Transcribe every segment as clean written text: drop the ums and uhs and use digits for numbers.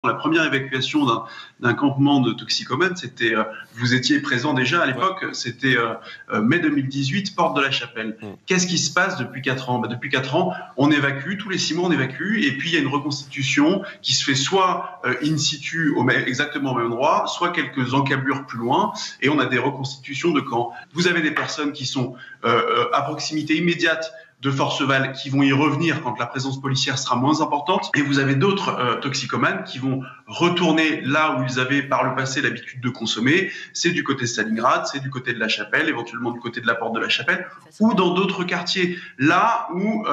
La première évacuation d'un campement de toxicomanes, c'était, vous étiez présent déjà à l'époque, c'était mai 2018, porte de la Chapelle. Qu'est-ce qui se passe depuis 4 ans? Depuis 4 ans, on évacue, tous les 6 mois on évacue, et puis il y a une reconstitution qui se fait soit in situ, exactement au même endroit, soit quelques encablures plus loin, et on a des reconstitutions de camps. Vous avez des personnes qui sont à proximité immédiate de Forceval qui vont y revenir quand la présence policière sera moins importante, et vous avez d'autres toxicomanes qui vont retourner là où ils avaient par le passé l'habitude de consommer. C'est du côté de Stalingrad, c'est du côté de la Chapelle, éventuellement du côté de la porte de la Chapelle, ou dans d'autres quartiers, là où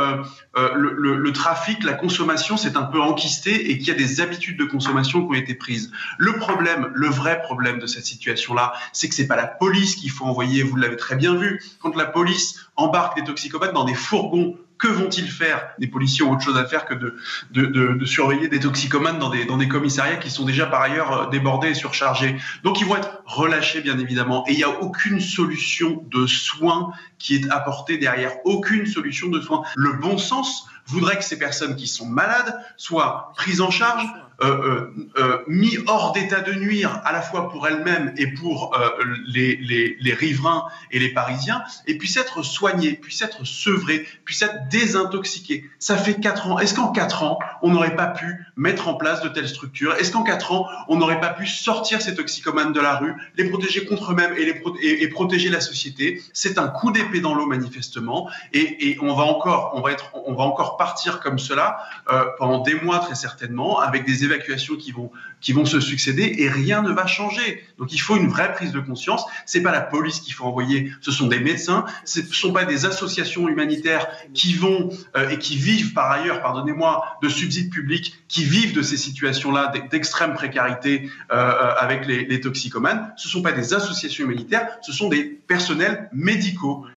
le trafic, la consommation s'est un peu enquistée et qu'il y a des habitudes de consommation qui ont été prises. Le problème, le vrai problème de cette situation-là, c'est que c'est pas la police qu'il faut envoyer, vous l'avez très bien vu, quand la police embarque des toxicomanes dans des fourgons, que vont-ils faire? Les policiers ont autre chose à faire que de surveiller des toxicomanes dans des commissariats qui sont déjà par ailleurs débordés et surchargés. Donc ils vont être relâchés bien évidemment, et il n'y a aucune solution de soins qui est apportée derrière, aucune solution de soins. Le bon sens voudrait que ces personnes qui sont malades soient prises en charge, mis hors d'état de nuire à la fois pour elles-mêmes et pour les riverains et les Parisiens, et puissent être soignés, puissent être sevrés, puissent être désintoxiqués. Ça fait 4 ans. Est-ce qu'en 4 ans, on n'aurait pas pu mettre en place de telles structures? Est-ce qu'en 4 ans, on n'aurait pas pu sortir ces toxicomanes de la rue, les protéger contre eux-mêmes et protéger la société? C'est un coup d'épée dans l'eau manifestement, et on va encore partir comme cela pendant des mois très certainement, avec des évacuations qui vont se succéder, et rien ne va changer. Donc il faut une vraie prise de conscience. C'est pas la police qu'il faut envoyer, ce sont des médecins, ce sont pas des associations humanitaires qui vont et qui vivent par ailleurs, pardonnez-moi, de subsides publics, qui vivent de ces situations-là d'extrême précarité avec les toxicomanes. Ce sont pas des associations humanitaires, ce sont des personnels médicaux.